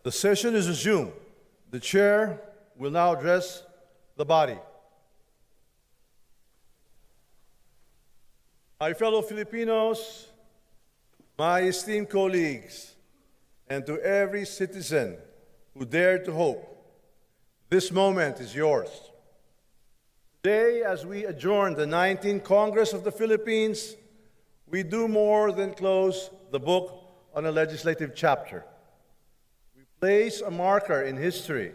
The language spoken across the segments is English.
The session is resumed. The chair will now address the body. My fellow Filipinos, my esteemed colleagues, and to every citizen who dared to hope, this moment is yours. Today, as we adjourn the 19th Congress of the Philippines, we do more than close the book on a legislative chapter. We place a marker in history,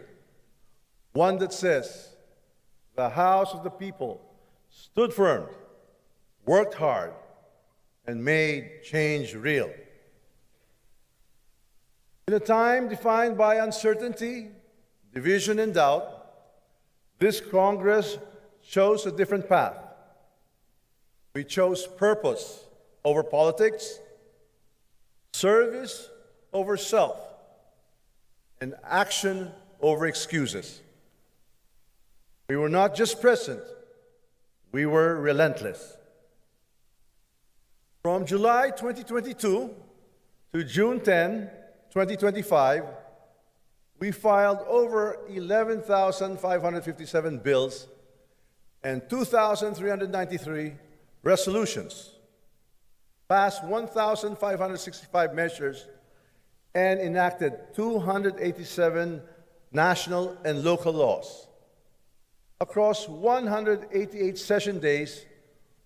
one that says, the House of the People stood firm, worked hard, and made change real. In a time defined by uncertainty, division, and doubt, this Congress chose a different path. We chose purpose over politics, service over self, and action over excuses. We were not just present, we were relentless. From July 2022 to June 10, 2025, we filed over 11,557 bills and 2,393 resolutions, passed 1,565 measures, and enacted 287 national and local laws. Across 188 session days,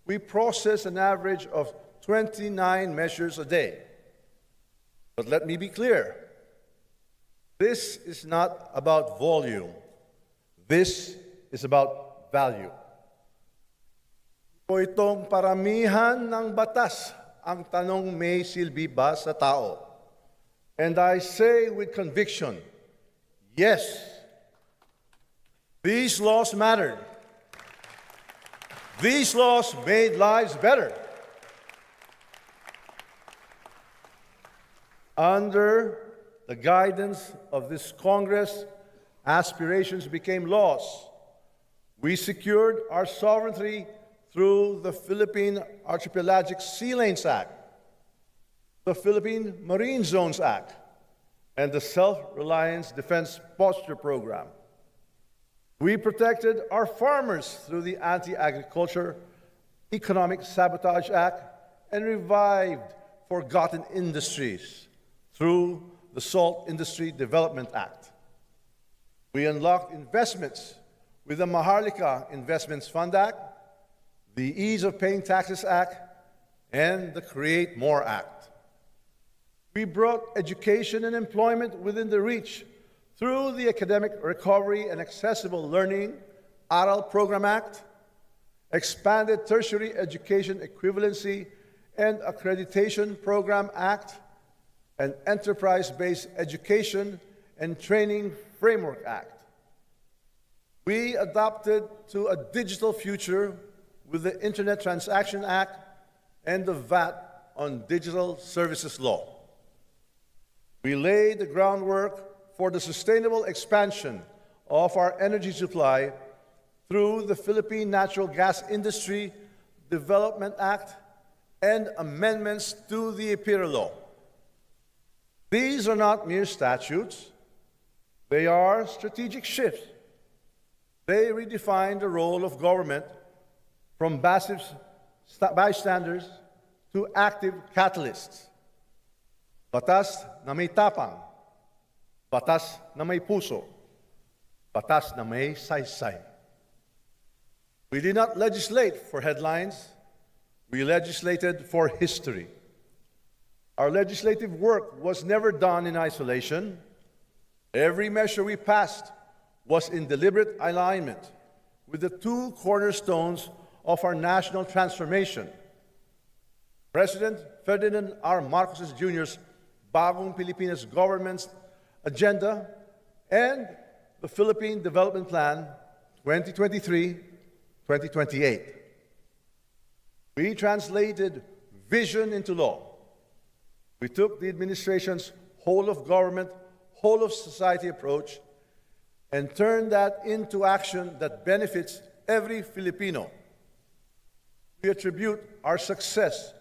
we processed an average of 29 measures a day. But let me be clear, this is not about volume. This is about value. O itong paramihan ng batas, ang tanong may silbi ba sa tao? And I say with conviction, yes, these laws mattered. These laws made lives better. Under the guidance of this Congress, aspirations became laws. We secured our sovereignty through the Philippine Archipelagic Sea Lanes Act, the Philippine Marine Zones Act, and the Self-Reliance Defense Posture Program. We protected our farmers through the Anti-Agriculture Economic Sabotage Act and revived forgotten industries through the Salt Industry Development Act. We unlocked investments with the Maharlika Investments Fund Act, the Ease of Paying Taxes Act, and the Create More Act. We brought education and employment within the reach through the Academic Recovery and Accessible Learning ARAL Program Act, expanded Tertiary Education Equivalency and Accreditation Program Act, and Enterprise-Based Education and Training Framework Act. We adopted to a digital future with the Internet Transaction Act and the VAT on Digital Services Law. We laid the groundwork for the sustainable expansion of our energy supply through the Philippine Natural Gas Industry Development Act and amendments to the IPIRA Law. These are not mere statutes. They are strategic shifts. They redefine the role of government from passive bystanders to active catalysts. Batas na may tapang, batas na may puso, batas na may saysay. We did not legislate for headlines, we legislated for history. Our legislative work was never done in isolation. Every measure we passed was in deliberate alignment with the two cornerstones of our national transformation. President Ferdinand R. Marcos Jr.'s Bagong Pilipinas government's agenda and the Philippine Development Plan 2023-2028. We translated vision into law. We took the administration's whole of government, whole of society approach and turned that into action that benefits every Filipino. We attribute our success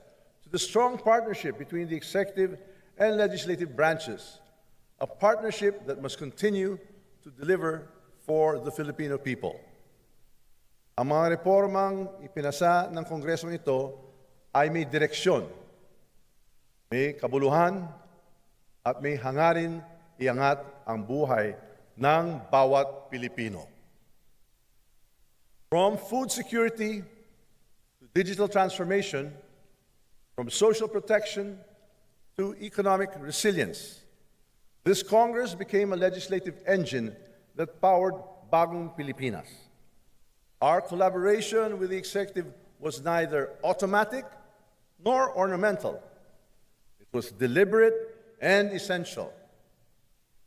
to the strong partnership between the executive and legislative branches, a partnership that must continue to deliver for the Filipino people. Ang mga reformang ipinasa ng Kongreso ito ay may direksyon, may kabuluhan, at may hangarin iangat ang buhay ng bawat Pilipino. From food security to digital transformation, from social protection to economic resilience, this Congress became a legislative engine that powered Bagong Pilipinas. Our collaboration with the executive was neither automatic nor ornamental. It was deliberate and essential.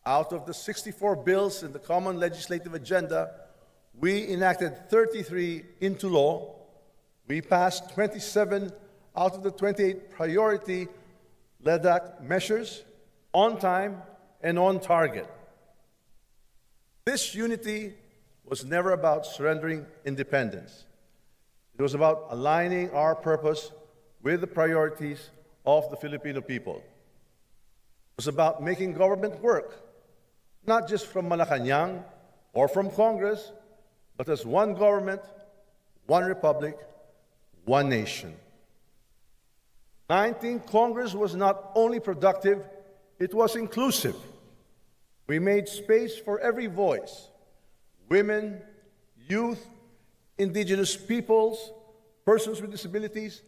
Out of the 64 bills in the common legislative agenda, we enacted 33 into law. We passed 27 out of the 28 priority LEDAC measures on time and on target. This unity was never about surrendering independence. It was about aligning our purpose with the priorities of the Filipino people. It was about making government work, not just from Malacanang or from Congress, but as one government, one republic, one nation. 19th Congress was not only productive, it was inclusive. We made space for every voice: women, youth, indigenous peoples, persons with disabilities,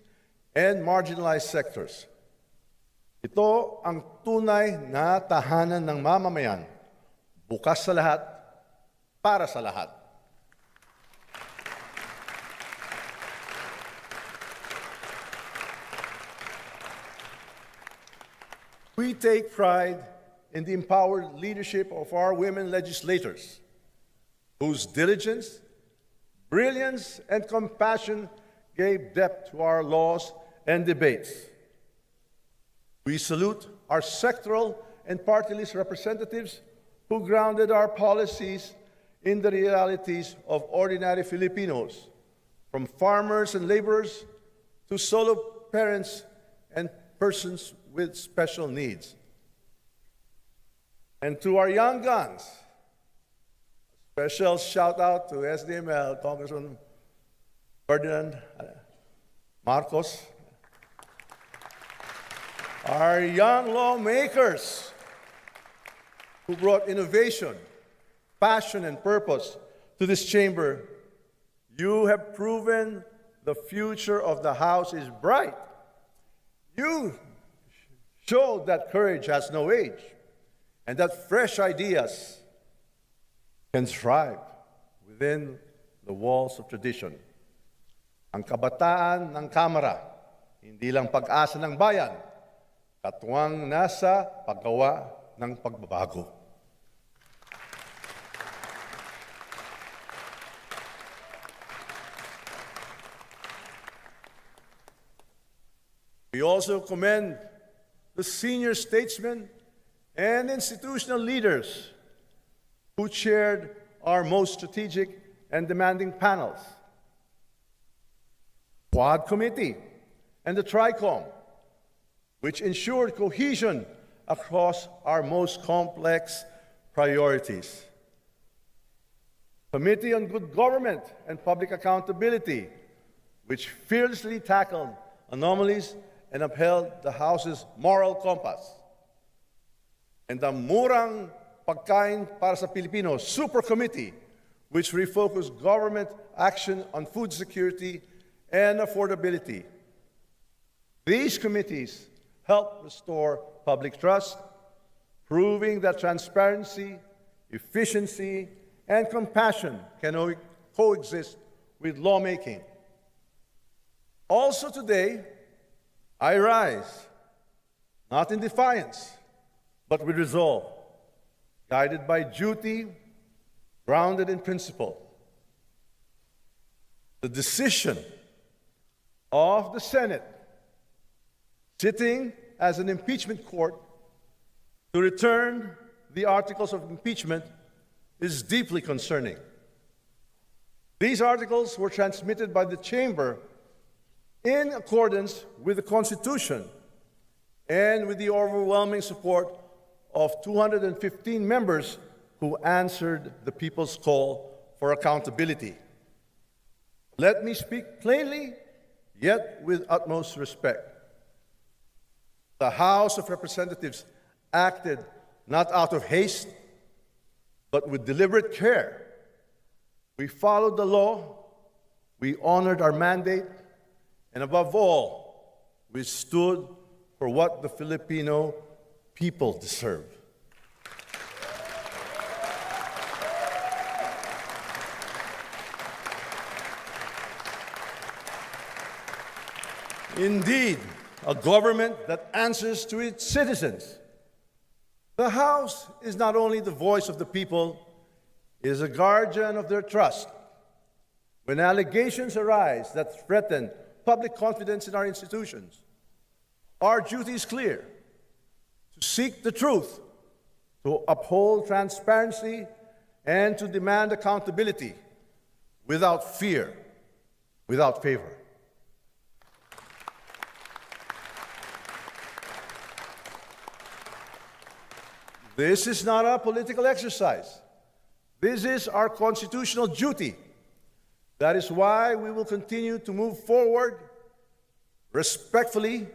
and marginalized sectors. Ito ang tunay na tahanan ng mamamayan, bukas sa lahat, para sa lahat. We take pride in the empowered leadership of our women legislators, whose diligence, brilliance, and compassion gave depth to our laws and debates. We salute our sectoral and party list representatives who grounded our policies in the realities of ordinary Filipinos, from farmers and laborers to solo parents and persons with special needs. And to our young guns, a special shout out to SDML, Congressman Ferdinand Marcos, our young lawmakers who brought innovation, passion, and purpose to this chamber. You have proven the future of the House is bright. You showed that courage has no age and that fresh ideas can thrive within the walls of tradition. Ang kabataan ng Kamara, hindi lang pag-asa ng bayan, katuwang nasa paggawa ng pagbabago. We also commend the senior statesmen and institutional leaders who chaired our most strategic and demanding panels. Quad Committee and the TRICOM, which ensured cohesion across our most complex priorities. Committee on Good Government and Public Accountability, which fearlessly tackled anomalies and upheld the House's moral compass. And the Murang Pagkain para sa Pilipino Super Committee, which refocused government action on food security and affordability. These committees help restore public trust, proving that transparency, efficiency, and compassion can coexist with lawmaking. Also today, I rise, not in defiance, but with resolve, guided by duty, grounded in principle. The decision of the Senate, sitting as an impeachment court, to return the articles of impeachment is deeply concerning. These articles were transmitted by the Chamber in accordance with the Constitution and with the overwhelming support of 215 members who answered the people's call for accountability. Let me speak plainly, yet with utmost respect. The House of Representatives acted not out of haste, but with deliberate care. We followed the law, we honored our mandate, and above all, we stood for what the Filipino people deserve. Indeed, a government that answers to its citizens. The House is not only the voice of the people, it is a guardian of their trust. When allegations arise that threaten public confidence in our institutions, our duty is clear: to seek the truth, to uphold transparency, and to demand accountability without fear, without favor. This is not a political exercise. This is our constitutional duty. That is why we will continue to move forward respectfully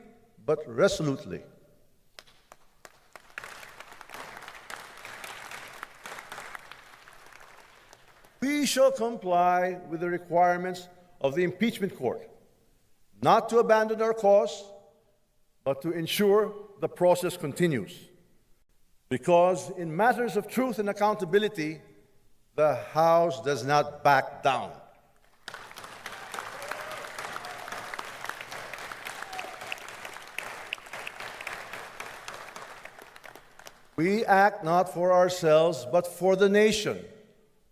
but resolutely. We shall comply with the requirements of the impeachment court, not to abandon our cause, but to ensure the process continues. Because in matters of truth and accountability, the House does not back down. We act not for ourselves, but for the nation,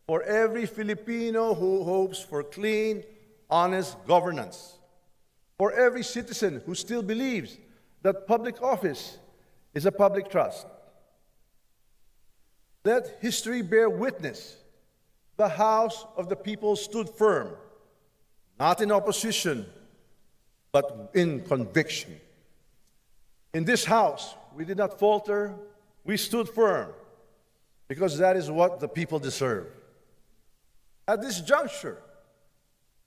for every Filipino who hopes for clean, honest governance, for every citizen who still believes that public office is a public trust. Let history bear witness. The House of the people stood firm, not in opposition, but in conviction. In this House, we did not falter, we stood firm, because that is what the people deserve. At this juncture,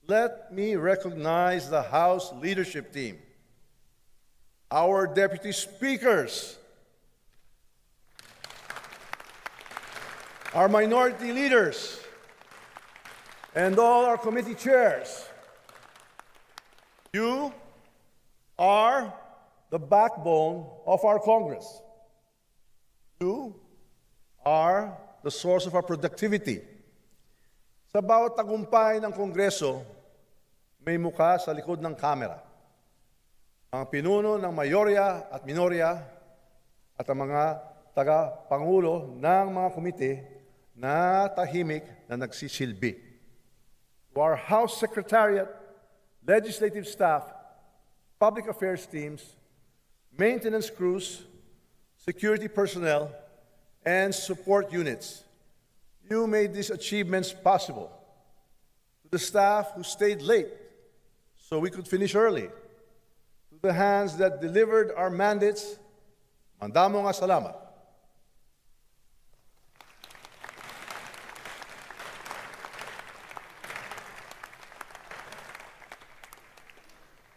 let me recognize the House leadership team, our deputy speakers, our minority leaders, and all our committee chairs. You are the backbone of our Congress. You are the source of our productivity. Sa bawat tagumpay ng Kongreso, may mukha sa likod ng kamera. Ang pinuno ng mayorya at minorya at ang mga taga-pangulo ng mga komite na tahimik na nagsisilbi. To our House Secretariat, legislative staff, public affairs teams, maintenance crews, security personnel, and support units, you made these achievements possible. To the staff who stayed late so we could finish early, to the hands that delivered our mandates, mandamo nga salamat.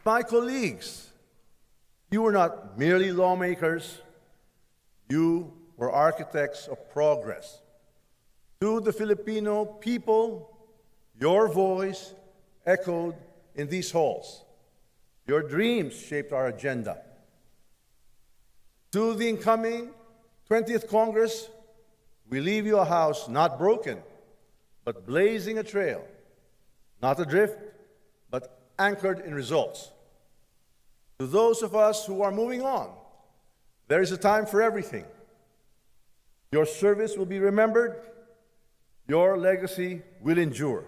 My colleagues, you were not merely lawmakers, you were architects of progress. To the Filipino people, your voice echoed in these halls. Your dreams shaped our agenda. To the incoming 20th Congress, we leave you a house not broken, but blazing a trail, not adrift, but anchored in results. To those of us who are moving on, there is a time for everything. Your service will be remembered. Your legacy will endure.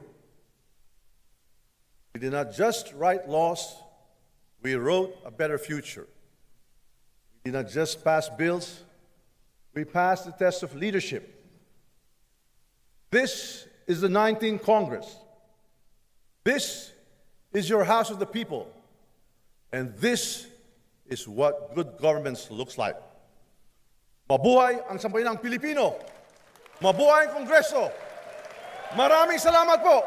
We did not just write laws, we wrote a better future. We did not just pass bills, we passed the test of leadership. This is the 19th Congress. This is your House of the People. And this is what good governance looks like. Mabuhay ang sambayanang Pilipino. Mabuhay ang Kongreso. Maraming salamat po.